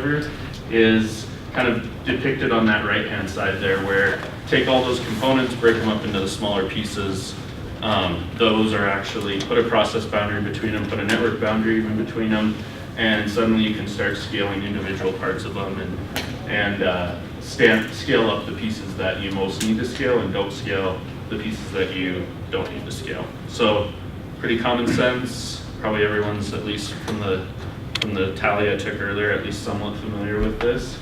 whatever is kind of depicted on that right-hand side there, where take all those components, break them up into the smaller pieces. Those are actually, put a process boundary between them, put a network boundary even between them, and suddenly you can start scaling individual parts of them and scale up the pieces that you most need to scale, and don't scale the pieces that you don't need to scale. So pretty common sense. Probably everyone's, at least from the tally I took earlier, at least somewhat familiar with this.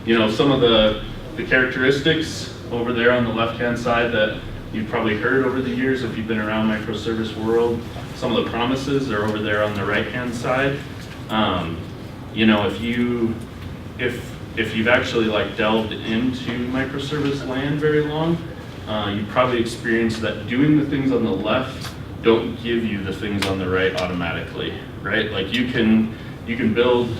You know, some of the characteristics over there on the left-hand side that you've probably heard over the years if you've been around microservice world. Some of the promises are over there on the right-hand side. You know, if you've actually like delved into microservice land very long, you probably experienced that doing the things on the left don't give you the things on the right automatically, right? Like you can build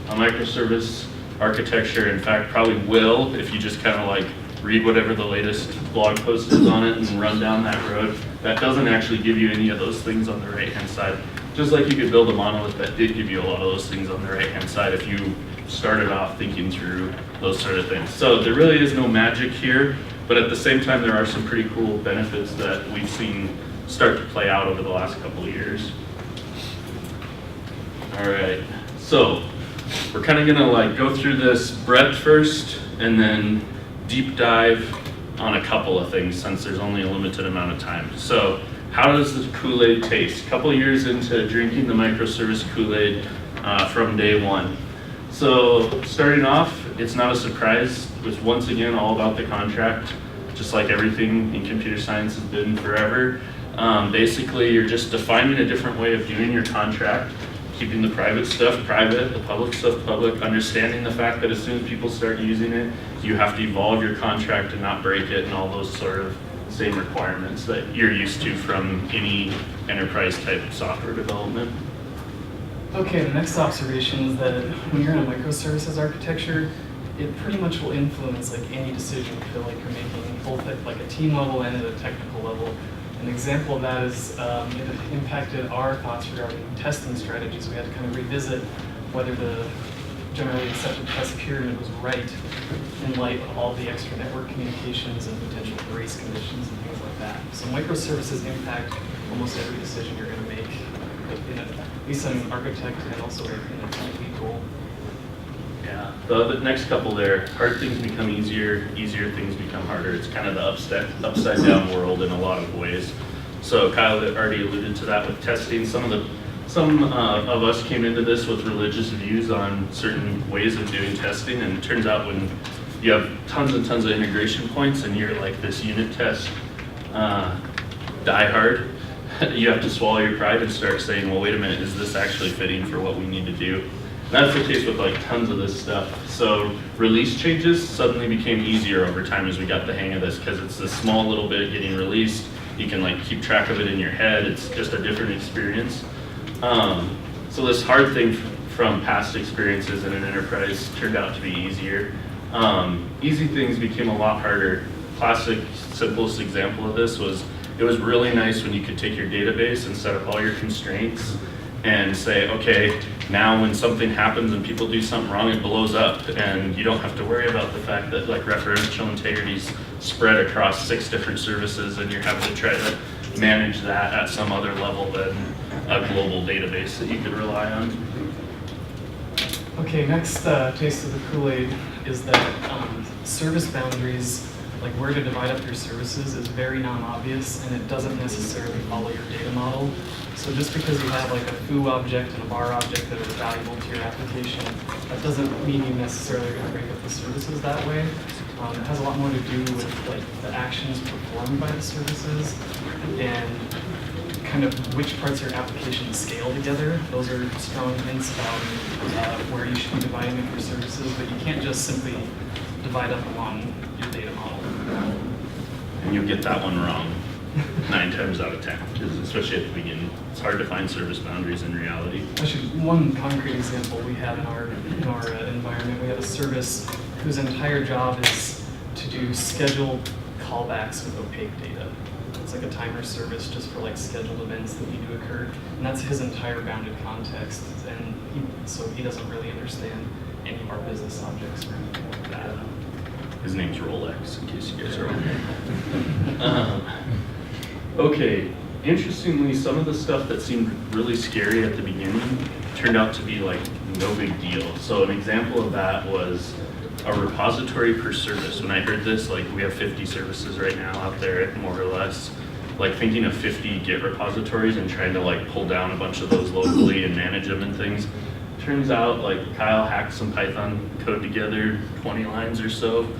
a microservice architecture, in fact probably will, if you just kind of like read whatever the latest blog post is on it and run down that road. That doesn't actually give you any of those things on the right hand side. Just like you could build a monolith that did give you a lot of those things on the right hand side if you started off thinking through those sort of things. So there really is no magic here, but at the same time there are some pretty cool benefits that we've seen start to play out over the last couple of years. All right, so we're kind of gonna like go through this breadth first and then deep dive on a couple of things since there's only a limited amount of time. So how does the Kool-Aid taste? A couple of years into drinking the microservice Kool-Aid from day one. So starting off, it's not a surprise. It's once again all about the contract, just like everything in computer science has been forever. Basically, you're just defining a different way of doing your contract, keeping the private stuff private, the public stuff public, understanding the fact that as soon as people start using it, you have to evolve your contract and not break it, and all those sort of same requirements that you're used to from any enterprise type software development. Okay, the next observation is that when you're in a microservices architecture, it pretty much will influence like any decision you feel like you're making, both at like a team level and at a technical level. An example of that is it impacted our thoughts regarding testing strategies. We had to kind of revisit whether the generally accepted test pyramid was right in light of all the extra network communications and potential race conditions and things like that. So microservices impact almost every decision you're going to make, at least as an architect and also in a team lead role. Yeah, the next couple there, hard things become easier, easier things become harder. It's kind of the upside down world in a lot of ways. So Kyle already alluded to that with testing. Some of us came into this with religious views on certain ways of doing testing, and it turns out when you have tons and tons of integration points and you're like this unit test diehard, you have to swallow your pride and start saying, well, wait a minute, is this actually fitting for what we need to do? That's the case with like tons of this stuff. So release changes suddenly became easier over time as we got the hang of this, because it's this small little bit getting released. You can like keep track of it in your head. It's just a different experience. So this hard thing from past experiences in an enterprise turned out to be easier. Easy things became a lot harder. Classic, simplest example of this was, it was really nice when you could take your database and set up all your constraints and say, okay, now when something happens and people do something wrong, it blows up, and you don't have to worry about the fact that like referential integrity's spread across 6 different services, and you're having to try to manage that at some other level than a global database that you could rely on. Okay, next taste of the Kool-Aid is that service boundaries, like where to divide up your services, is very non-obvious, and it doesn't necessarily follow your data model. So just because you have like a foo object and a bar object that are valuable to your application, that doesn't mean you necessarily are going to break up the services that way. It has a lot more to do with like the actions performed by the services and kind of which parts of your application scale together. Those are strong hints about where you should be dividing up your services, but you can't just simply divide up along your data model. And you'll get that one wrong 9 times out of 10, especially at the beginning. It's hard to find service boundaries in reality. Actually, one concrete example we have in our environment, we have a service whose entire job is to do scheduled callbacks with opaque data. It's like a timer service just for like scheduled events that need to occur. And that's his entire bounded context. And so he doesn't really understand any of our business objects or anything like that. His name's Rolex, in case you guys are wondering. Okay, interestingly, some of the stuff that seemed really scary at the beginning turned out to be like no big deal. So an example of that was a repository per service. When I heard this, like we have 50 services right now out there, more or less. Like thinking of 50 Git repositories and trying to like pull down a bunch of those locally and manage them and things. Turns out like Kyle hacked some Python code together, 20 lines or so,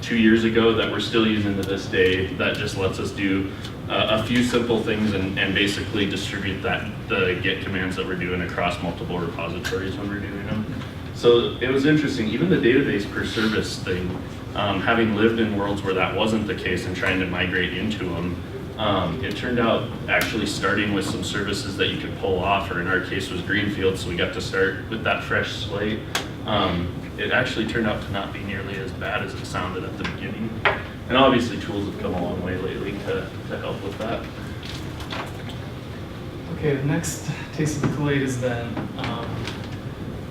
2 years ago that we're still using to this day that just lets us do a few simple things and basically distribute the Git commands that we're doing across multiple repositories when we're doing them. So it was interesting, even the database per service thing, having lived in worlds where that wasn't the case and trying to migrate into them, it turned out actually starting with some services that you could pull off, or in our case was Greenfield, so we got to start with that fresh slate. It actually turned out to not be nearly as bad as it sounded at the beginning. And obviously tools have come a long way lately to help with that. Okay, the next taste of the Kool-Aid is then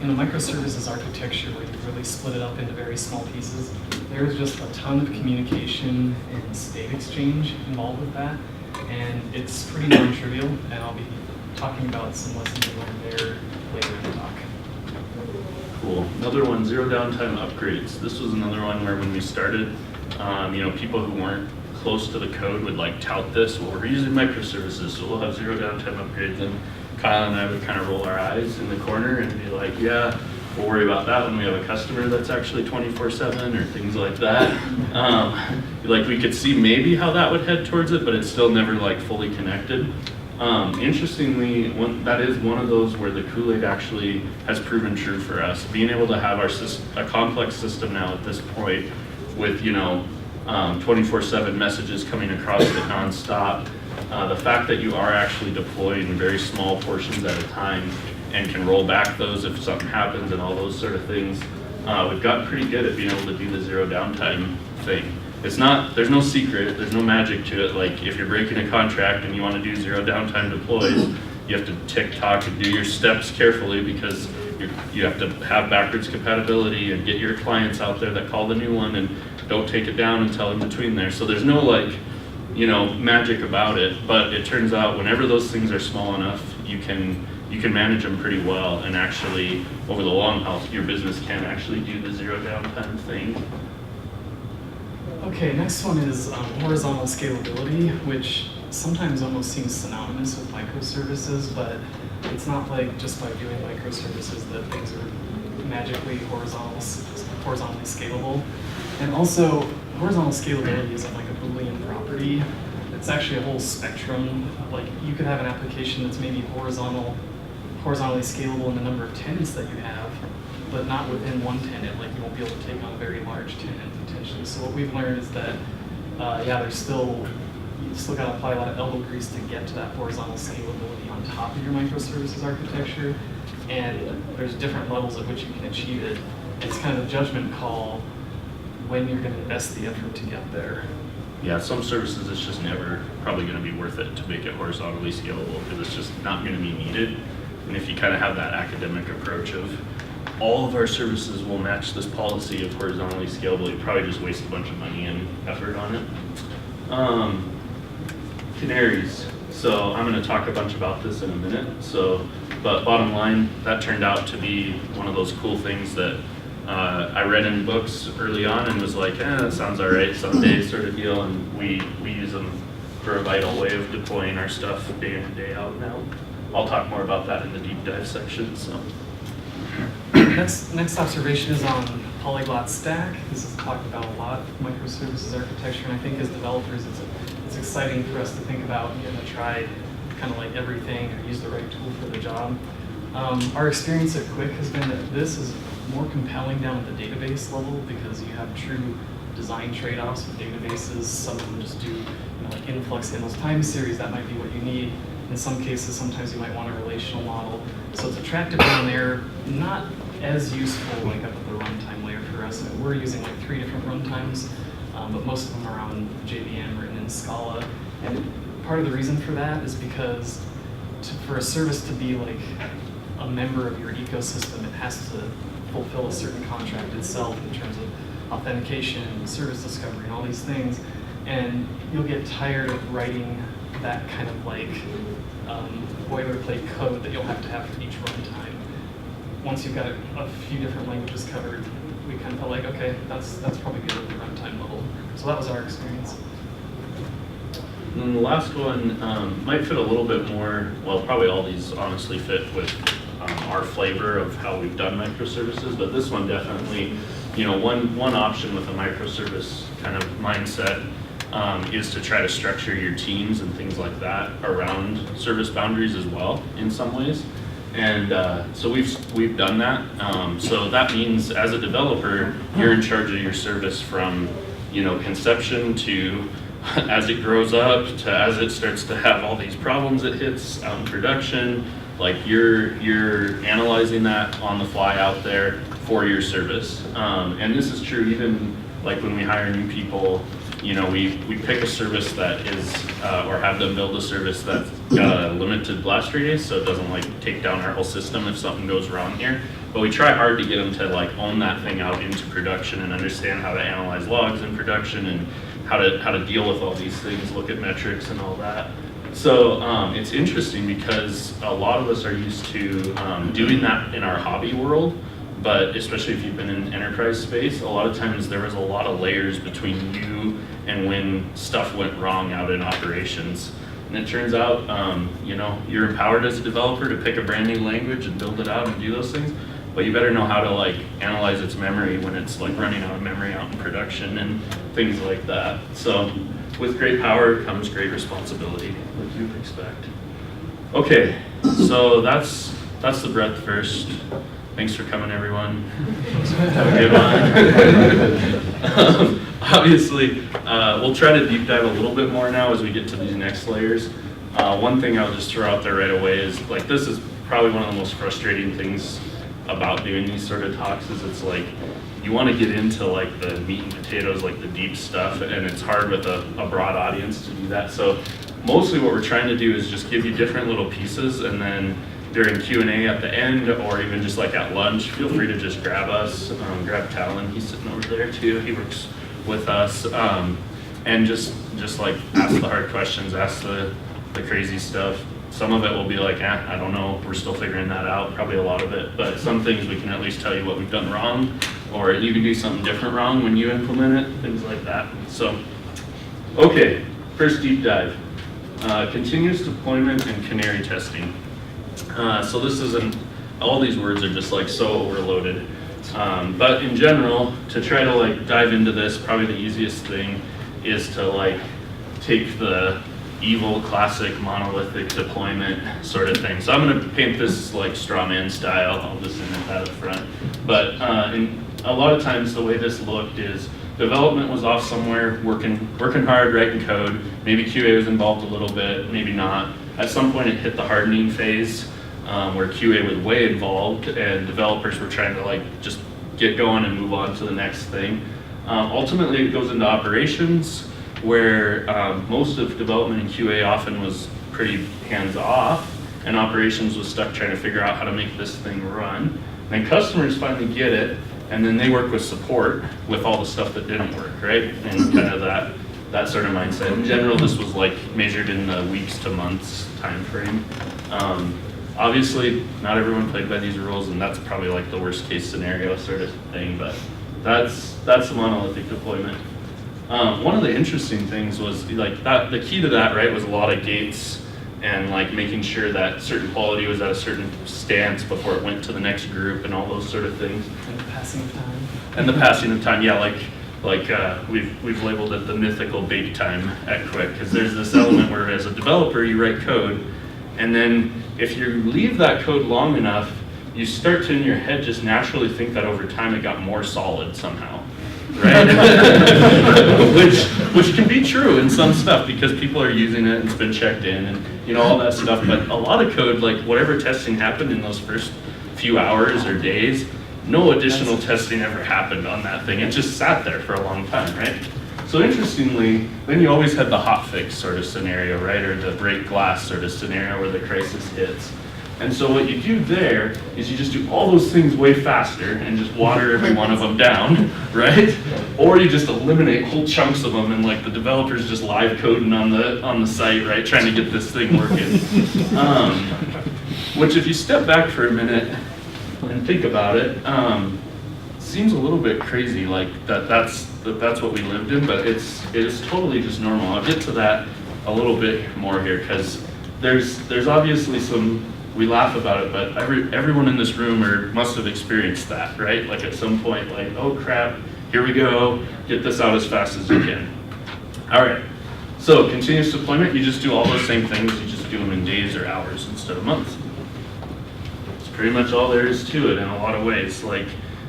in a microservices architecture where you really split it up into very small pieces. There is just a ton of communication and state exchange involved with that, and it's pretty non-trivial, and I'll be talking about some lessons I learned there later in the talk. Cool. Another one, zero downtime upgrades. This was another one where when we started, people who weren't close to the code would like tout this. Well, we're using microservices, so we'll have zero downtime upgrades. And Kyle and I would kind of roll our eyes in the corner and be like, yeah, we'll worry about that when we have a customer that's actually 24/7 or things like that. Like we could see maybe how that would head towards it, but it's still never like fully connected. Interestingly, that is one of those where the Kool-Aid actually has proven true for us. Being able to have a complex system now at this point with 24/7 messages coming across it nonstop. The fact that you are actually deploying very small portions at a time and can roll back those if something happens and all those sort of things, we've gotten pretty good at being able to do the zero downtime thing. There's no secret, there's no magic to it. Like if you're breaking a contract and you want to do zero downtime deploys, you have to tick-tock and do your steps carefully because you have to have backwards compatibility and get your clients out there that call the new one and don't take it down until in between there. So there's no magic about it, but it turns out whenever those things are small enough, you can manage them pretty well, and actually over the long haul, your business can actually do the zero downtime thing. Okay, next one is horizontal scalability, which sometimes almost seems synonymous with microservices, but it's not like just by doing microservices that things are magically horizontally scalable. And also, horizontal scalability isn't like a Boolean property. It's actually a whole spectrum. Like you could have an application that's maybe horizontally scalable in the number of tenants that you have, but not within one tenant. Like you won't be able to take on a very large tenant potentially. So what we've learned is that, you still got to apply a lot of elbow grease to get to that horizontal scalability on top of your microservices architecture. And there's different levels at which you can achieve it. It's kind of a judgment call when you're going to invest the effort to get there. Yeah, some services it's just never probably going to be worth it to make it horizontally scalable because it's just not going to be needed. And if you kind of have that academic approach of all of our services will match this policy of horizontally scalable, you probably just waste a bunch of money and effort on it. Canaries. So I'm going to talk a bunch about this in a minute. But bottom line, that turned out to be one of those cool things that I read in books early on and was like, that sounds all right someday sort of deal. And we use them for a vital way of deploying our stuff day in and day out now. I'll talk more about that in the deep dive section. So Next observation is on polyglot stack. This is talked about a lot, microservices architecture, and I think as developers it's exciting for us to think about you're going to try kind of like everything or use the right tool for the job. Our experience at Quick has been that this is more compelling down at the database level because you have true design trade-offs with databases. Some of them just do like influx handles time series, that might be what you need. In some cases, sometimes you might want a relational model. So it's attractive down there, not as useful like up at the runtime layer for us. We're using like 3 different runtimes, but most of them are on JVM written in Scala. And part of the reason for that is because for a service to be like a member of your ecosystem, it has to fulfill a certain contract itself in terms of authentication, service discovery, and all these things. And you'll get tired of writing that kind of like boilerplate code that you'll have to have for each runtime. Once you've got a few different languages covered, we kind of felt like, okay, that's probably good at the runtime level. So that was our experience. And then the last one might fit a little bit more, well, probably all these honestly fit with our flavor of how we've done microservices, but this one definitely, one option with a microservice kind of mindset is to try to structure your teams and things like that around service boundaries as well in some ways. And so we've done that. So that means as a developer, you're in charge of your service from conception to as it grows up to as it starts to have all these problems it hits out in production. Like you're analyzing that on the fly out there for your service. And this is true even like when we hire new people. We pick a service that is, or have them build a service that's got a limited blast radius, so it doesn't like take down our whole system if something goes wrong here. But we try hard to get them to like own that thing out into production and understand how to analyze logs in production and how to deal with all these things, look at metrics and all that. So it's interesting because a lot of us are used to doing that in our hobby world. But especially if you've been in enterprise space, a lot of times there was a lot of layers between you and when stuff went wrong out in operations. And it turns out, you're empowered as a developer to pick a brand new language and build it out and do those things. But you better know how to like analyze its memory when it's like running out of memory out in production and things like that. So with great power comes great responsibility, like you'd expect. Okay, so that's the breadth first. Thanks for coming, everyone. Have a good one. Obviously, we'll try to deep dive a little bit more now as we get to these next layers. One thing I'll just throw out there right away is like this is probably one of the most frustrating things about doing these sort of talks is it's like you want to get into like the meat and potatoes, like the deep stuff, and it's hard with a broad audience to do that. So mostly what we're trying to do is just give you different little pieces, and then during Q&A at the end, or even just like at lunch, feel free to just grab us, grab Talon, he's sitting over there too, he works with us, and just like ask the hard questions, ask the crazy stuff. Some of it will be like, I don't know, we're still figuring that out, probably a lot of it, but some things we can at least tell you what we've done wrong, or you can do something different wrong when you implement it, things like that. So, okay, first deep dive, continuous deployment and Canary testing. So this isn't, all these words are just like so overloaded. But in general, to try to like dive into this, probably the easiest thing is to like take the evil classic monolithic deployment sort of thing. So I'm gonna paint this like straw man style, I'll just admit that up front. But in a lot of times the way this looked is development was off somewhere, working hard, writing code. Maybe QA was involved a little bit, maybe not. At some point it hit the hardening phase where QA was way involved and developers were trying to like just get going and move on to the next thing. Ultimately it goes into operations where most of development in QA often was pretty hands off and operations was stuck trying to figure out how to make this thing run. Then customers finally get it and then they work with support with all the stuff that didn't work, right? And kind of that sort of mindset. In general, this was like measured in the weeks to months time frame. Obviously, not everyone played by these rules, and that's probably like the worst case scenario sort of thing, but that's the monolithic deployment. One of the interesting things was like that, the key to that, right, was a lot of gates and like making sure that certain quality was at a certain stance before it went to the next group and all those sort of things. And the passing of time. And the passing of time, yeah, like we've labeled it the mythical bake time at Quick, because there's this element where as a developer you write code, and then if you leave that code long enough, you start to in your head just naturally think that over time it got more solid somehow, right? which can be true in some stuff because people are using it and it's been checked in and all that stuff. But a lot of code, like whatever testing happened in those first few hours or days, no additional testing ever happened on that thing. It just sat there for a long time, right? So interestingly, then you always had the hotfix sort of scenario, right? Or the break glass sort of scenario where the crisis hits. And so what you do there is you just do all those things way faster and just water every one of them down, right? Or you just eliminate whole chunks of them and like the developers just live coding on the site, right? Trying to get this thing working. Which if you step back for a minute and think about it, seems a little bit crazy, like that's what we lived in, but it is totally just normal. I'll get to that a little bit more here because there's obviously some, we laugh about it, but everyone in this room must have experienced that, right? Like at some point, like, oh crap, here we go, get this out as fast as you can. All right, so continuous deployment, you just do all those same things, you just do them in days or hours instead of months. It's pretty much all there is to it in a lot of ways. Like,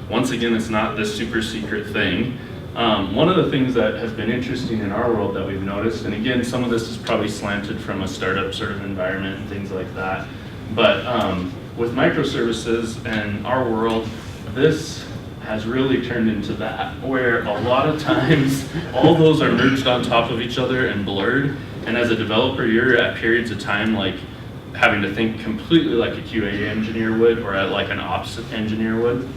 once again, it's not this super secret thing. One of the things that has been interesting in our world that we've noticed, and again, some of this is probably slanted from a startup sort of environment and things like that, but with microservices and our world, this has really turned into that, where a lot of times all those are merged on top of each other and blurred, and as a developer, you're at periods of time like having to think completely like a QA engineer would, or like an ops engineer would.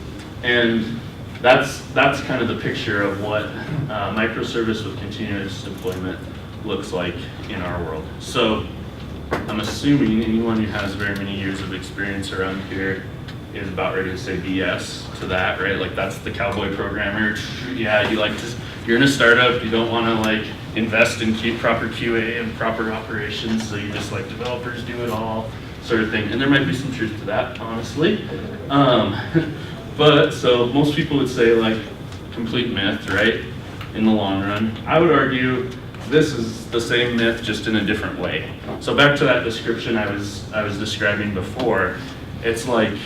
And that's kind of the picture of what microservice with continuous deployment looks like in our world. So I'm assuming anyone who has very many years of experience around here is about ready to say BS to that, right? Like that's the cowboy programmer. Yeah, you're in a startup, you don't want to like invest in proper QA and proper operations, so you just like developers do it all sort of thing. And there might be some truth to that, honestly. But so most people would say like complete myth, right? In the long run. I would argue this is the same myth just in a different way. So back to that description I was describing before, it's like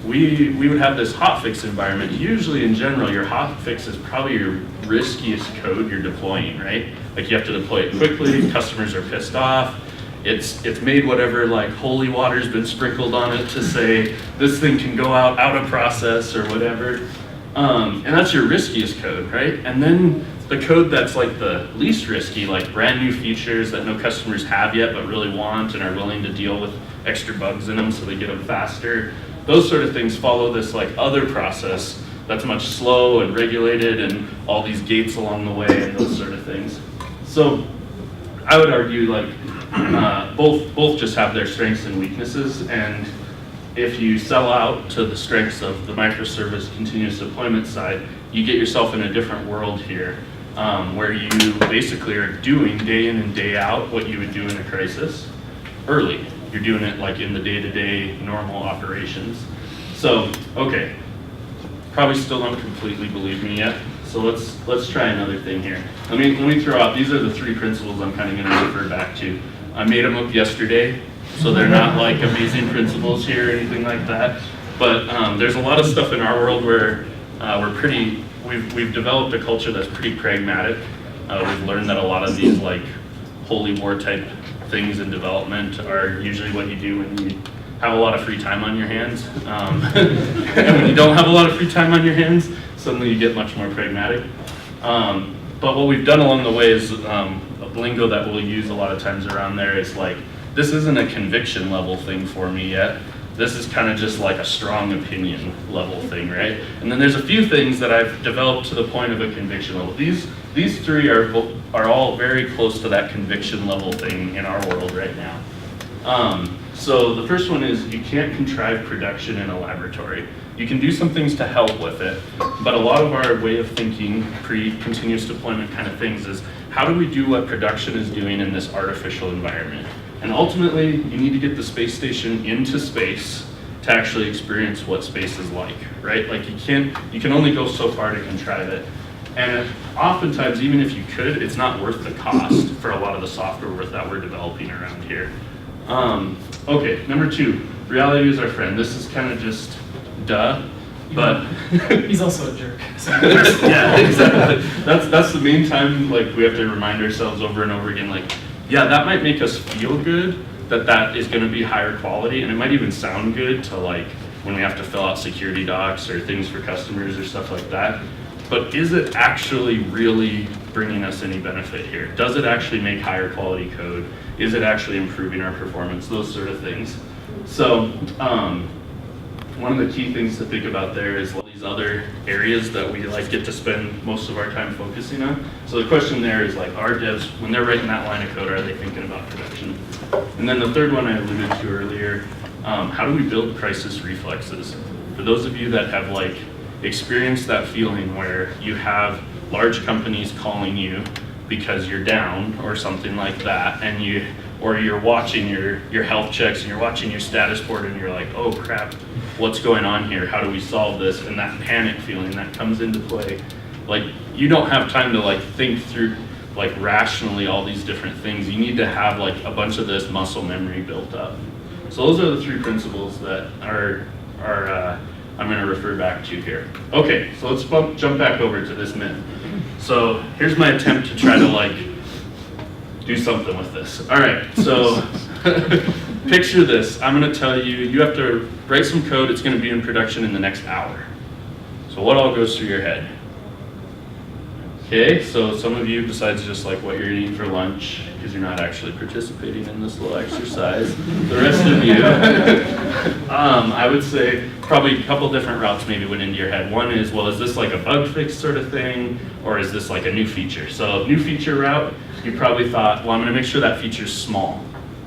we would have this hotfix environment. Usually in general, your hotfix is probably your riskiest code you're deploying, right? Like you have to deploy it quickly, customers are pissed off. It's made whatever like holy water's been sprinkled on it to say this thing can go out of process or whatever. And that's your riskiest code, right? And then the code that's like the least risky, like brand new features that no customers have yet but really want and are willing to deal with extra bugs in them so they get them faster. Those sort of things follow this like other process that's much slow and regulated and all these gates along the way and those sort of things. So I would argue like both just have their strengths and weaknesses, and if you sell out to the strengths of the microservice continuous deployment side, you get yourself in a different world here, where you basically are doing day in and day out what you would do in a crisis early. You're doing it like in the day-to-day normal operations. So, okay, probably still don't completely believe me yet. So let's try another thing here. Let me throw out, these are the three principles I'm kind of going to refer back to. I made them up yesterday, so they're not like amazing principles here or anything like that. But there's a lot of stuff in our world where we've developed a culture that's pretty pragmatic. We've learned that a lot of these like holy war type things in development are usually what you do when you have a lot of free time on your hands. And when you don't have a lot of free time on your hands, suddenly you get much more pragmatic. But what we've done along the way is a lingo that we'll use a lot of times around there is like, this isn't a conviction level thing for me yet. This is kind of just like a strong opinion level thing, right? And then there's a few things that I've developed to the point of a conviction level. These three are all very close to that conviction level thing in our world right now. So the first one is you can't contrive production in a laboratory. You can do some things to help with it, but a lot of our way of thinking, pre-continuous deployment kind of things is, how do we do what production is doing in this artificial environment? And ultimately, you need to get the space station into space to actually experience what space is like, right? Like you can only go so far to contrive it. And oftentimes, even if you could, it's not worth the cost for a lot of the software that we're developing around here. Okay, number two, reality is our friend. This is kind of just duh, but he's also a jerk. So. Yeah, exactly. That's the main time like we have to remind ourselves over and over again, like, yeah, that might make us feel good that is going to be higher quality, and it might even sound good to like when we have to fill out security docs or things for customers or stuff like that. but is it actually really bringing us any benefit here? Does it actually make higher quality code? Is it actually improving our performance? Those sort of things. So one of the key things to think about there is these other areas that we like get to spend most of our time focusing on. So the question there is like, our devs, when they're writing that line of code, are they thinking about production? And then the third one I alluded to earlier, how do we build crisis reflexes? For those of you that have like experienced that feeling where you have large companies calling you because you're down or something like that, and you're watching your health checks and you're watching your status board and you're like, oh crap, what's going on here? How do we solve this? And that panic feeling that comes into play, like you don't have time to like think through like rationally all these different things. You need to have like a bunch of this muscle memory built up. So those are the three principles that are I'm going to refer back to here. Okay, so let's jump back over to this myth. So here's my attempt to try to like do something with this. All right, so picture this. I'm going to tell you, you have to write some code. It's going to be in production in the next hour. So what all goes through your head? Okay, so some of you, besides just like what you're eating for lunch, because you're not actually participating in this little exercise, the rest of you, I would say probably a couple different routes maybe went into your head. One is, well, is this like a bug fix sort of thing, or is this like a new feature? So new feature route, you probably thought, well, I'm going to make sure that feature's small,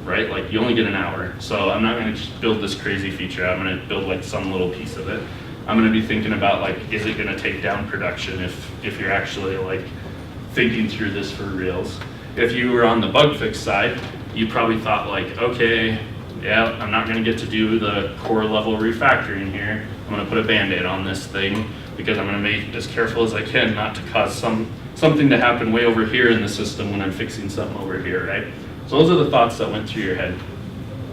right? Like you only get an hour, so I'm not going to just build this crazy feature. I'm going to build like some little piece of it. I'm going to be thinking about like, is it going to take down production if you're actually like thinking through this for reals. If you were on the bug fix side, you probably thought like, okay, yeah, I'm not going to get to do the core level refactoring here. I'm going to put a band-aid on this thing because I'm going to be as careful as I can not to cause something to happen way over here in the system when I'm fixing something over here, right? So those are the thoughts that went through your head.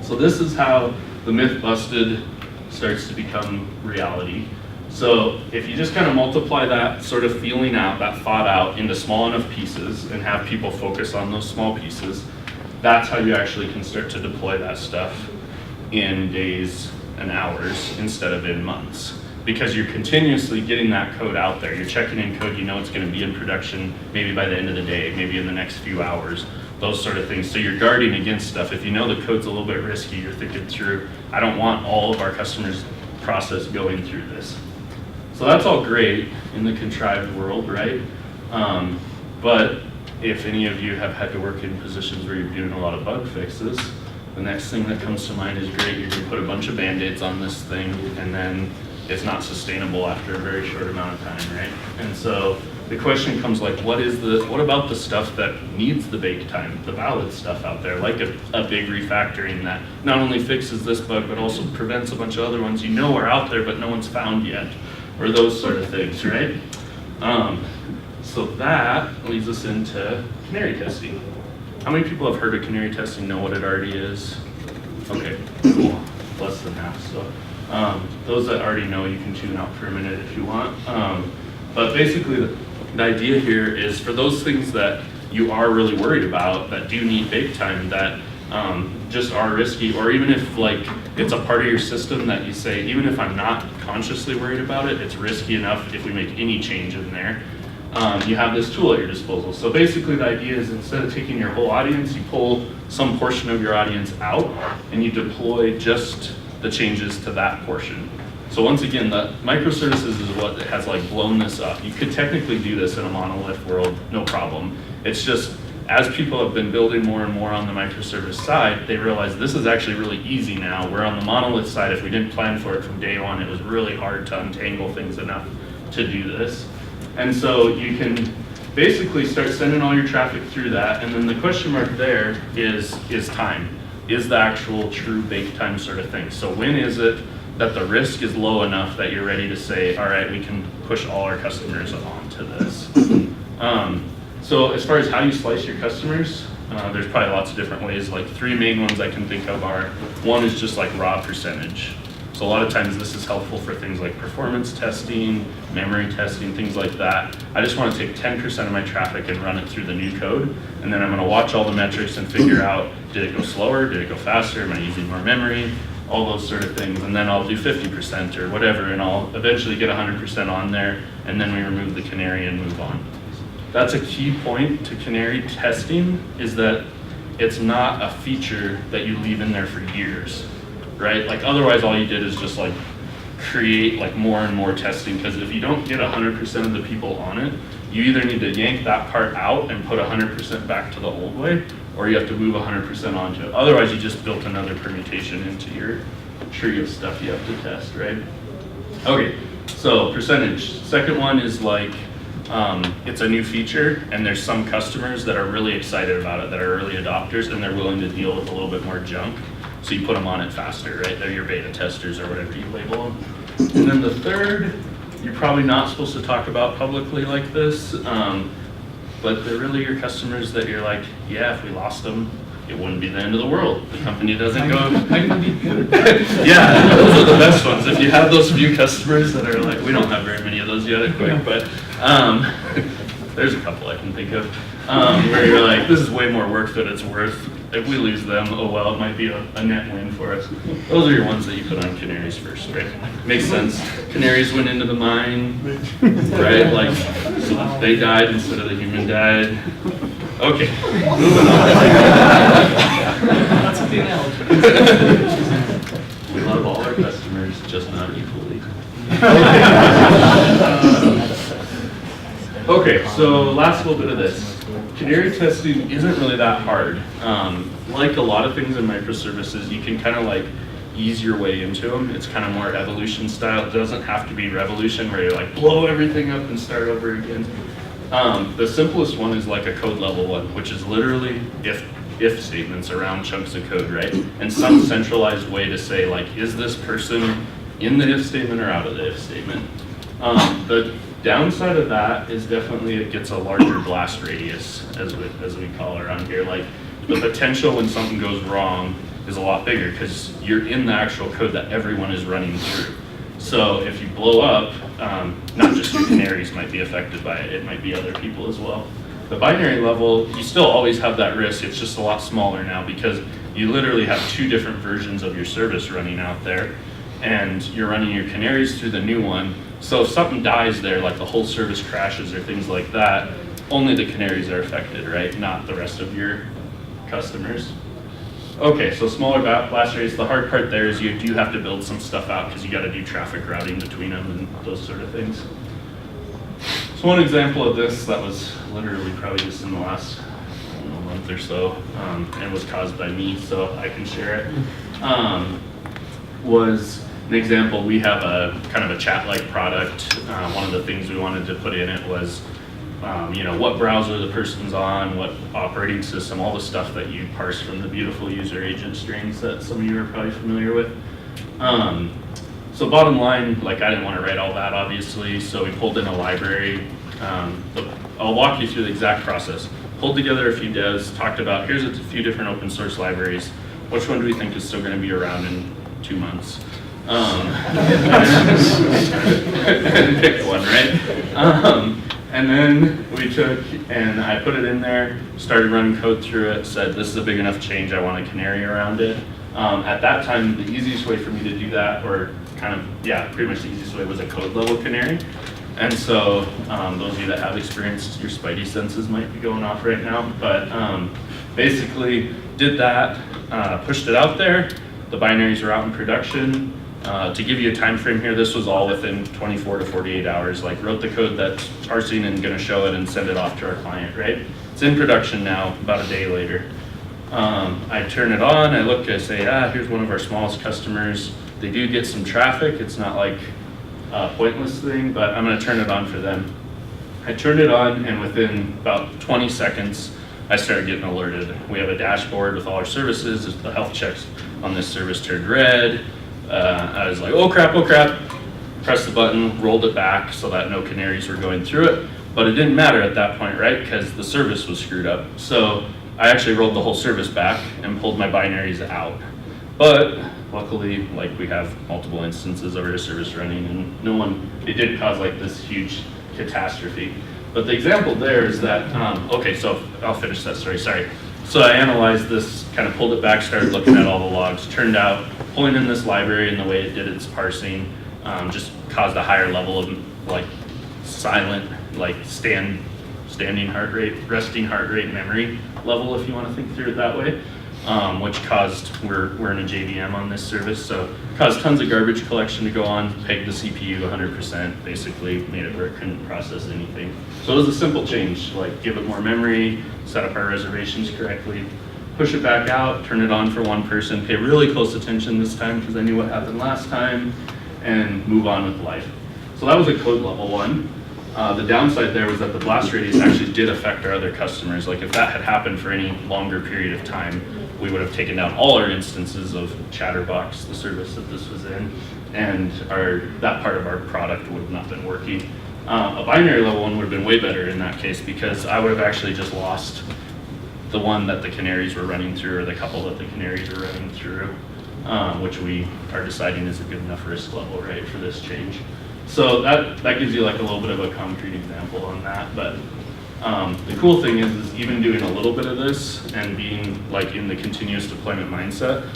So this is how the myth busted starts to become reality. So if you just kind of multiply that sort of feeling out, that thought out into small enough pieces and have people focus on those small pieces, that's how you actually can start to deploy that stuff in days and hours instead of in months. Because you're continuously getting that code out there. You're checking in code, you know it's going to be in production maybe by the end of the day, maybe in the next few hours, those sort of things. So you're guarding against stuff. If you know the code's a little bit risky, you're thinking through, I don't want all of our customers' process going through this. So that's all great in the contrived world, right? But if any of you have had to work in positions where you're doing a lot of bug fixes, the next thing that comes to mind is great, you're gonna put a bunch of band-aids on this thing and then it's not sustainable after a very short amount of time, right? And so the question comes like, what about the stuff that needs the bake time, the valid stuff out there, like a big refactoring that not only fixes this bug, but also prevents a bunch of other ones you know are out there, but no one's found yet, or those sort of things, right? So that leads us into Canary testing. How many people have heard of Canary testing, know what it already is? Okay, cool, less than half. So those that already know, you can tune out for a minute if you want. But basically the idea here is for those things that you are really worried about, that do need bake time, that just are risky, or even if like it's a part of your system that you say, even if I'm not consciously worried about it, it's risky enough if we make any change in there, you have this tool at your disposal. So basically the idea is instead of taking your whole audience, you pull some portion of your audience out and you deploy just the changes to that portion. So once again, the microservices is what has like blown this up. You could technically do this in a monolith world, no problem. It's just, as people have been building more and more on the microservice side, they realize this is actually really easy now. Where on the monolith side, if we didn't plan for it from day one, it was really hard to untangle things enough to do this. And so you can basically start sending all your traffic through that, and then the question mark there is time. Is the actual true bake time sort of thing. So when is it that the risk is low enough that you're ready to say, all right, we can push all our customers onto this. So as far as how you slice your customers, there's probably lots of different ways. Like three main ones I can think of are, one is just like raw percentage. So a lot of times this is helpful for things like performance testing, memory testing, things like that. I just want to take 10% of my traffic and run it through the new code, and then I'm going to watch all the metrics and figure out, did it go slower, did it go faster, am I using more memory? all those sort of things, and then I'll do 50% or whatever, and I'll eventually get 100% on there, and then we remove the Canary and move on. That's a key point to Canary testing, is that it's not a feature that you leave in there for years, right? Like otherwise all you did is just like create like more and more testing, because if you don't get 100% of the people on it, you either need to yank that part out and put 100% back to the old way, or you have to move 100% onto it. Otherwise you just built another permutation into your tree of stuff you have to test, right? Okay, so percentage. Second one is like, it's a new feature and there's some customers that are really excited about it, that are early adopters, and they're willing to deal with a little bit more junk. So you put them on it faster, right? They're your beta testers or whatever you label them. And then the third, you're probably not supposed to talk about publicly like this, but they're really your customers that you're like, yeah, if we lost them, it wouldn't be the end of the world. The company doesn't go. Yeah, those are the best ones. If you have those few customers that are like, we don't have very many of those yet at Quick, but there's a couple I can think of, where you're like, this is way more work than it's worth. If we lose them, oh well, it might be a net win for us. Those are your ones that you put on Canaries first, right? Makes sense. Canaries went into the mine, right? Like, so they died instead of the human died. Okay, moving on. That's the analogy. We love all our customers, just not equally. Okay, so last little bit of this. Canary testing isn't really that hard. Like a lot of things in microservices, you can kind of like ease your way into them. It's kind of more evolution style. It doesn't have to be revolution where you like blow everything up and start over again. The simplest one is like a code level one, which is literally if statements around chunks of code, right? And some centralized way to say like, is this person in the if statement or out of the if statement? The downside of that is definitely it gets a larger blast radius, as we call it around here. Like the potential when something goes wrong is a lot bigger because you're in the actual code that everyone is running through. So if you blow up, not just your Canaries might be affected by it, it might be other people as well. The binary level, you still always have that risk. It's just a lot smaller now because you literally have two different versions of your service running out there, and you're running your Canaries through the new one. So if something dies there, like the whole service crashes or things like that, only the Canaries are affected, right? Not the rest of your customers. Okay, so smaller blast radius. The hard part there is you do have to build some stuff out because you got to do traffic routing between them and those sort of things. So one example of this that was literally probably just in the last month or so, and was caused by me, so I can share it, was an example. We have a kind of a chat-like product. One of the things we wanted to put in it was what browser the person's on, what operating system, all the stuff that you parse from the beautiful user agent strings that some of you are probably familiar with. So bottom line, like I didn't want to write all that obviously, so we pulled in a library. I'll walk you through the exact process. Pulled together a few devs, talked about here's a few different open source libraries. Which one do we think is still going to be around in 2 months? And picked one, right? And then we took, and I put it in there, started running code through it, said this is a big enough change, I want a canary around it. At that time, the easiest way for me to do that, or kind of, yeah, pretty much the easiest way was a code level canary. And so those of you that have experienced, your spidey senses might be going off right now, but basically did that, pushed it out there. The binaries are out in production. To give you a time frame here, this was all within 24 to 48 hours. Like wrote the code that's parsing and going to show it and send it off to our client, right? It's in production now, about a day later. I turn it on, I look, I say, here's one of our smallest customers. They do get some traffic. It's not like a pointless thing, but I'm going to turn it on for them. I turned it on, and within about 20 seconds, I started getting alerted. We have a dashboard with all our services. The health checks on this service turned red. I was like, oh crap, pressed the button, rolled it back so that no Canaries were going through it, but it didn't matter at that point, right, because the service was screwed up. So I actually rolled the whole service back and pulled my binaries out. But luckily, like we have multiple instances of our service running, and it didn't cause like this huge catastrophe. But the example there is that, okay, so I'll finish that story, sorry. So I analyzed this, kind of pulled it back, started looking at all the logs. Turned out pulling in this library and the way it did its parsing just caused a higher level of like silent, like standing heart rate, resting heart rate memory level, if you want to think through it that way, which caused, we're in a JVM on this service, so caused tons of garbage collection to go on, pegged the CPU 100%, basically made it where it couldn't process anything. So it was a simple change, like give it more memory, set up our reservations correctly, push it back out, turn it on for one person, pay really close attention this time because I knew what happened last time, and move on with life. So that was a code level one. The downside there was that the blast radius actually did affect our other customers. Like if that had happened for any longer period of time, we would have taken down all our instances of Chatterbox, the service that this was in, and that part of our product would have not been working. A binary level one would have been way better in that case because I would have actually just lost the one that the Canaries were running through, or the couple that the Canaries were running through, which we are deciding is a good enough risk level, right, for this change. So that gives you like a little bit of a concrete example on that. But the cool thing is even doing a little bit of this and being like in the continuous deployment mindset,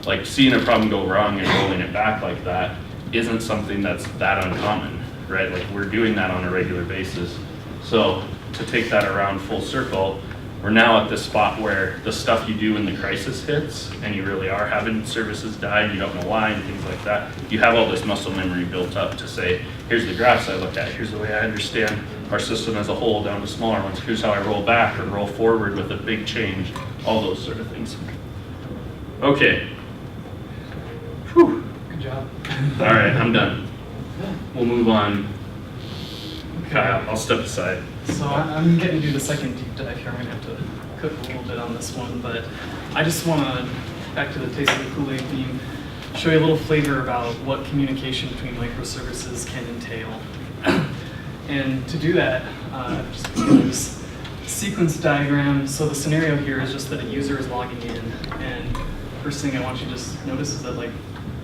like seeing a problem go wrong and rolling it back like that isn't something that's that uncommon, right? Like we're doing that on a regular basis. So to take that around full circle, we're now at this spot where the stuff you do when the crisis hits and you really are having services die and you don't know why and things like that, you have all this muscle memory built up to say, here's the graphs I look at, here's the way I understand our system as a whole down to smaller ones, here's how I roll back or roll forward with a big change, all those sort of things. Okay. Whew. Good job. All right, I'm done. We'll move on. Kyle, I'll step aside. So I'm getting to do the second deep dive here. I'm going to have to cook a little bit on this one, but I just want to, back to the taste of the Kool-Aid theme, show you a little flavor about what communication between microservices can entail. And to do that, just this sequence diagram. So the scenario here is just that a user is logging in, and first thing I want you to just notice is that like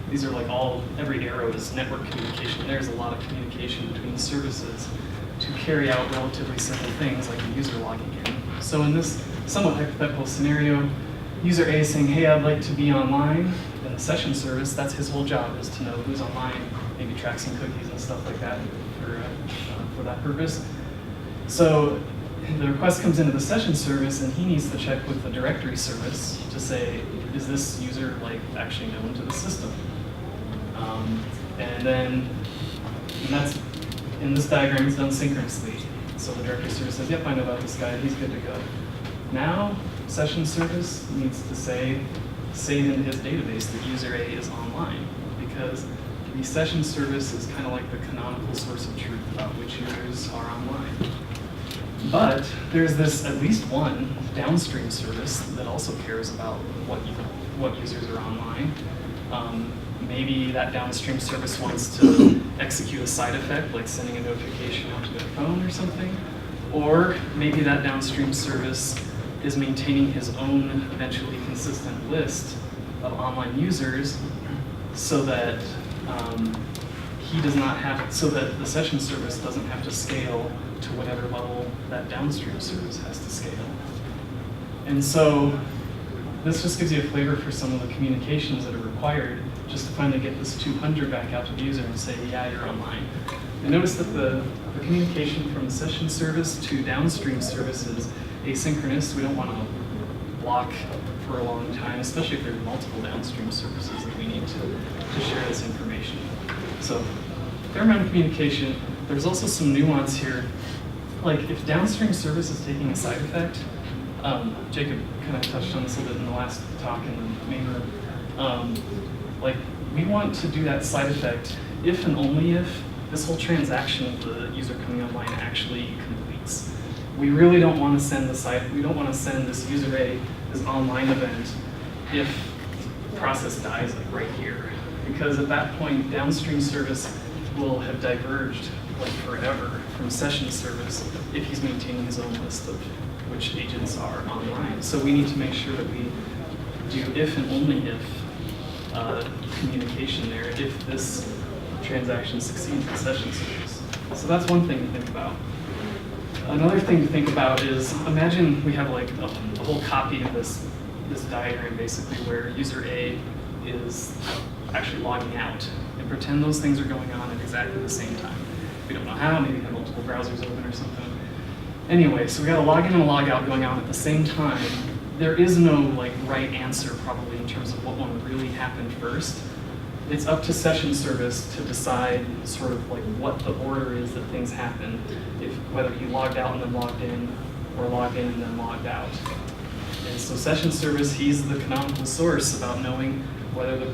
these are like every arrow is network communication. There's a lot of communication between the services to carry out relatively simple things like a user logging in. So in this somewhat hypothetical scenario, user A is saying, hey, I'd like to be online. And the session service, that's his whole job, is to know who's online, maybe track some cookies and stuff like that for that purpose. So the request comes into the session service and he needs to check with the directory service to say, is this user like actually known to the system? And then, in this diagram, it's done synchronously. So the directory service says, yep, I know about this guy, he's good to go. Now, session service needs to save into his database that user A is online, because the session service is kind of like the canonical source of truth about which users are online. But there's this at least one downstream service that also cares about what users are online. Maybe that downstream service wants to execute a side effect, like sending a notification out to their phone or something. Or maybe that downstream service is maintaining his own eventually consistent list of online users so that so that the session service doesn't have to scale to whatever level that downstream service has to scale. And so this just gives you a flavor for some of the communications that are required just to finally get this 200 back out to the user and say, yeah, you're online. And notice that the communication from the session service to downstream service is asynchronous. We don't want to block for a long time, especially if there are multiple downstream services that we need to share this information. So, fair amount of communication. There's also some nuance here. Like if downstream service is taking a side effect, Jacob kind of touched on this a little bit in the last talk in the main room. Like we want to do that side effect if and only if this whole transaction of the user coming online actually completes. We really don't want to send this user A this online event if the process dies like right here, because at that point downstream service will have diverged like forever from session service if he's maintaining his own list of which agents are online. So we need to make sure that we do if and only if communication there if this transaction succeeds in session service. So that's one thing to think about. Another thing to think about is, imagine we have like a whole copy of this diagram basically where user A is actually logging out, and pretend those things are going on at exactly the same time. We don't know how, maybe we have multiple browsers open or something. Anyway, so we got a login and a logout going on at the same time. There is no like right answer probably in terms of what one really happened first. It's up to session service to decide sort of like what the order is that things happen, if whether you logged out and then logged in, or logged in and then logged out. And so session service, he's the canonical source about knowing whether the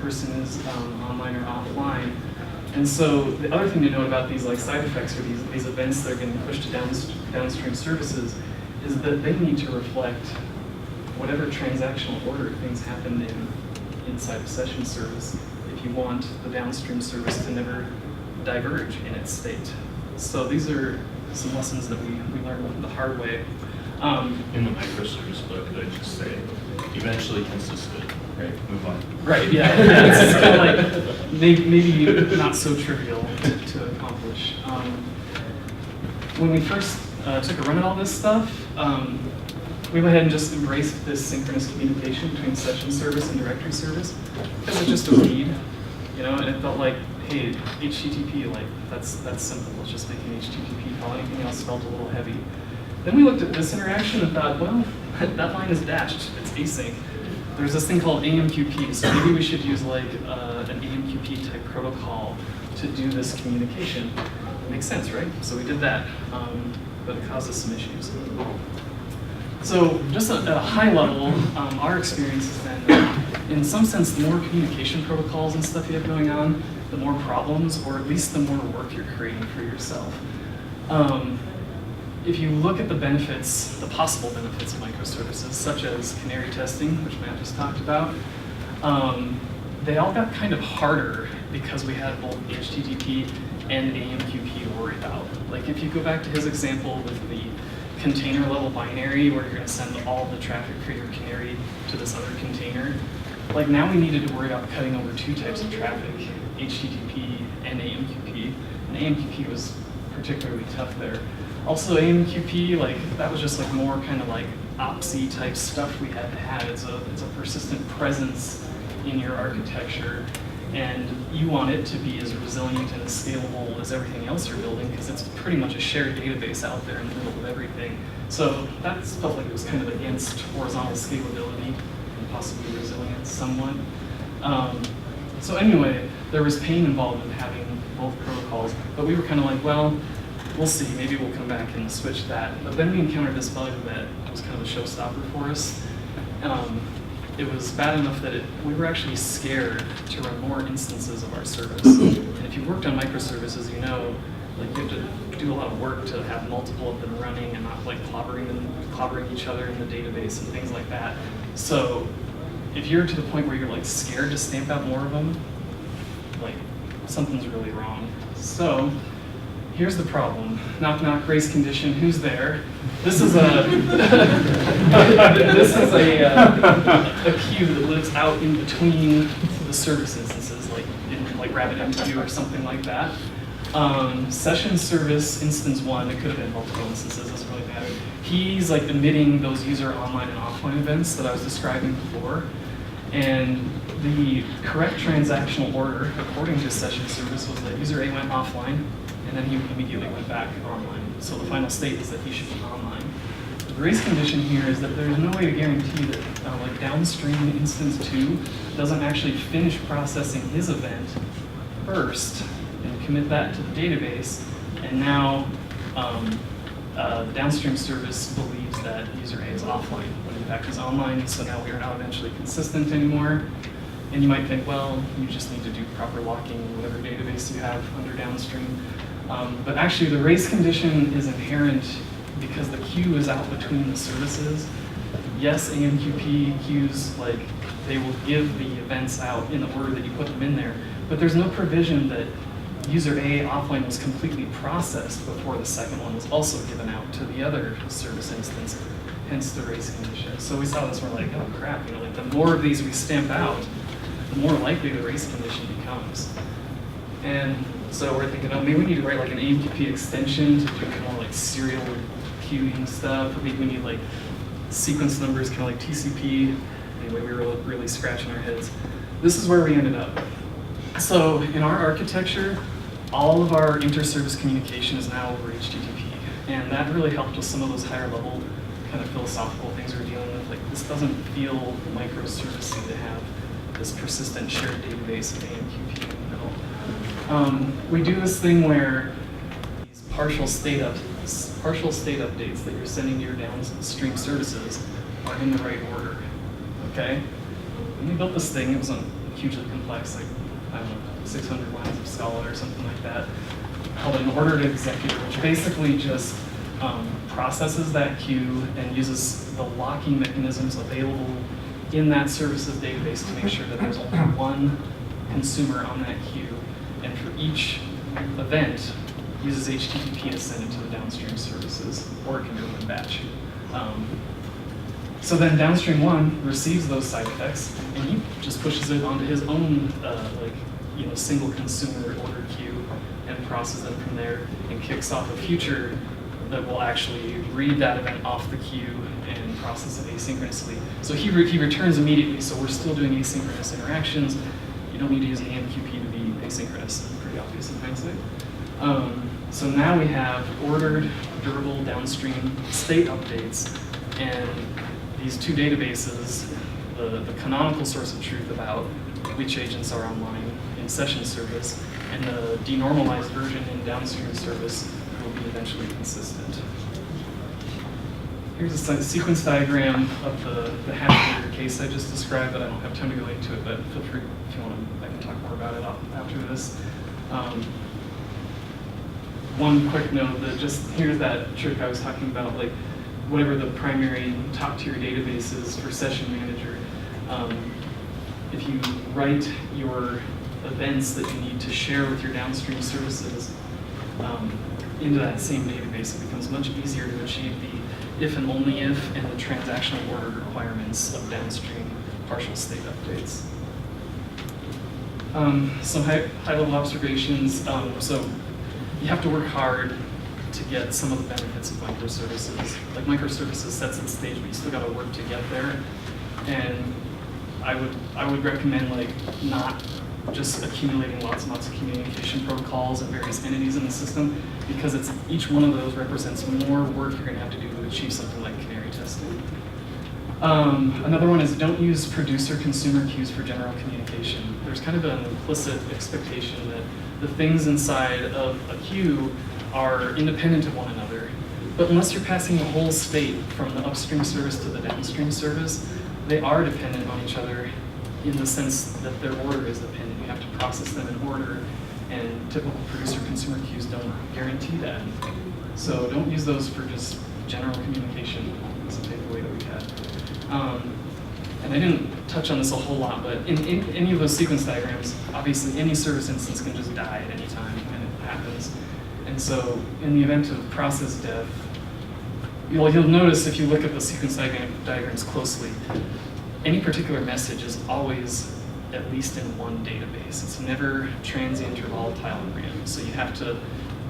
person is online or offline. And so the other thing to note about these like side effects or these events that are getting pushed to downstream services is that they need to reflect whatever transactional order things happened inside of session service if you want the downstream service to never diverge in its state. So these are some lessons that we learned the hard way. In the microservice book, they just say eventually consistent. Right, move on. Right, yeah. It's kind of like maybe not so trivial to accomplish. When we first took a run at all this stuff, we went ahead and just embraced this synchronous communication between session service and directory service because it's just a read, you know, and it felt like, hey, HTTP, like that's simple. Let's just make an HTTP call. Anything else felt a little heavy. Then we looked at this interaction and thought, well, that line is dashed. It's async. There's this thing called AMQP, so maybe we should use like an AMQP type protocol to do this communication. It makes sense, right? So we did that, but it caused us some issues. So just at a high level, our experience has been that in some sense, the more communication protocols and stuff you have going on, the more problems, or at least the more work you're creating for yourself. If you look at the benefits, the possible benefits of microservices, such as Canary testing, which Matt just talked about, they all got kind of harder because we had both HTTP and AMQP to worry about. Like if you go back to his example with the container level binary where you're going to send all the traffic for your Canary to this other container, like now we needed to worry about cutting over two types of traffic, HTTP and AMQP. And AMQP was particularly tough there. Also AMQP, like that was just like more kind of like OPSI type stuff we had to have. It's a persistent presence in your architecture, and you want it to be as resilient and as scalable as everything else you're building because it's pretty much a shared database out there in the middle of everything. So that felt like it was kind of against horizontal scalability and possibly resilience somewhat. So anyway, there was pain involved in having both protocols, but we were kind of like, well, we'll see, maybe we'll come back and switch that. But then we encountered this bug that was kind of a showstopper for us. It was bad enough that we were actually scared to run more instances of our service. And if you worked on microservices, you know, like you have to do a lot of work to have multiple of them running and not like clobbering each other in the database and things like that. So if you're to the point where you're like scared to stamp out more of them, like something's really wrong. So here's the problem. Knock knock, race condition, who's there? This is a queue that lives out in between the service instances, like in like RabbitMQ or something like that. Session service instance 1, it could have been multiple instances, doesn't really matter. He's like emitting those user online and offline events that I was describing before. And the correct transactional order, according to session service, was that user A went offline, and then he immediately went back online. So the final state is that he should be online. The race condition here is that there's no way to guarantee that like downstream instance 2 doesn't actually finish processing his event first and commit that to the database, and now the downstream service believes that user A is offline, when in fact he's online, so now we are not eventually consistent anymore. And you might think, well, you just need to do proper locking in whatever database you have under downstream. But actually the race condition is inherent because the queue is out between the services. Yes, AMQP queues, like they will give the events out in the order that you put them in there, but there's no provision that user A offline was completely processed before the second one was also given out to the other service instance, hence the race condition. So we saw this, we're like, oh crap, you know, like the more of these we stamp out, the more likely the race condition becomes. And so we're thinking, oh, maybe we need to write like an AMQP extension to do more like like serial queuing stuff. We need like sequence numbers, kind of like TCP. Anyway, we were really scratching our heads. This is where we ended up. So in our architecture, all of our inter-service communication is now over HTTP. And that really helped with some of those higher level kind of philosophical things we're dealing with. Like, this doesn't feel microservicey to have this persistent shared database of AMQP in the middle. We do this thing where these partial state updates that you're sending to your downstream services are in the right order. Okay? When we built this thing, it wasn't hugely complex, like, I don't know, 600 lines of Scala or something like that, called an ordered executor, which basically just processes that queue and uses the locking mechanisms available in that services database to make sure that there's only one consumer on that queue, and for each event, uses HTTP to send it to the downstream services, or it can do it in batch. So then downstream one receives those side effects, and he just pushes it onto his own single consumer order queue and processes them from there, and kicks off a future that will actually read that event off the queue and process it asynchronously. So he returns immediately, so we're still doing asynchronous interactions. You don't need to use an AMQP to be asynchronous, pretty obvious in hindsight. So now we have ordered, durable downstream state updates, and these two databases, the canonical source of truth about which agents are online in session service, and the denormalized version in downstream service will be eventually consistent. Here's a sequence diagram of the hash case I just described, but I don't have time to go into it, but feel free if you want to, I can talk more about it after this. One quick note, that just here's that trick I was talking about, like whatever the primary top tier database is for Session Manager, if you write your events that you need to share with your downstream services into that same database, it becomes much easier to achieve the if and only if and the transactional order requirements of downstream partial state updates. Some high-level observations. So you have to work hard to get some of the benefits of microservices. Like, microservices sets the stage, but you still got to work to get there. And I would recommend like not just accumulating lots and lots of communication protocols and various entities in the system, because each one of those represents more work you're going to have to do to achieve something like Canary testing. Another one is don't use producer-consumer queues for general communication. There's kind of an implicit expectation that the things inside of a queue are independent of one another. But unless you're passing the whole state from the upstream service to the downstream service, they are dependent on each other in the sense that their order is dependent. You have to process them in order, and typical producer-consumer queues don't guarantee that. So don't use those for just general communication. That's a takeaway that we had. And I didn't touch on this a whole lot, but in any of those sequence diagrams, obviously any service instance can just die at any time, and it happens. And so in the event of process death, you'll notice if you look at the sequence diagrams closely, any particular message is always at least in one database. It's never transient or volatile and random. So you have to,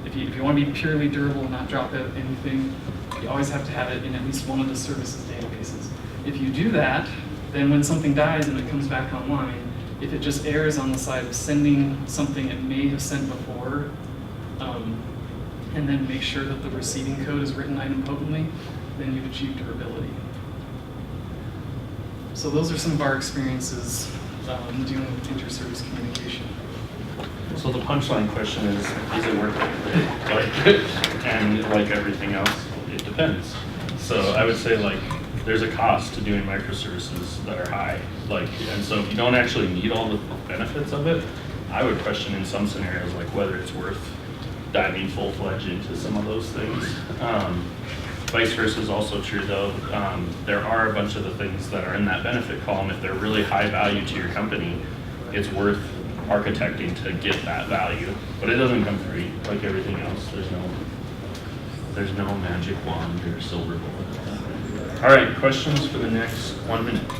if you want to be purely durable and not drop out anything, you always have to have it in at least one of the services databases. If you do that, then when something dies and it comes back online, if it just errs on the side of sending something it may have sent before, and then make sure that the receiving code is written idempotently, then you've achieved durability. So those are some of our experiences dealing with inter-service communication. So the punchline question is it worth it? And like everything else, it depends. So I would say there's a cost to doing microservices that are high. And so if you don't actually need all the benefits of it, I would question in some scenarios whether it's worth diving full-fledged into some of those things. Vice versa is also true though. There are a bunch of the things that are in that benefit column. If they're really high value to your company, it's worth architecting to get that value. But it doesn't come free like everything else. There's no magic wand or silver bullet. All right, questions for the next 1 minute.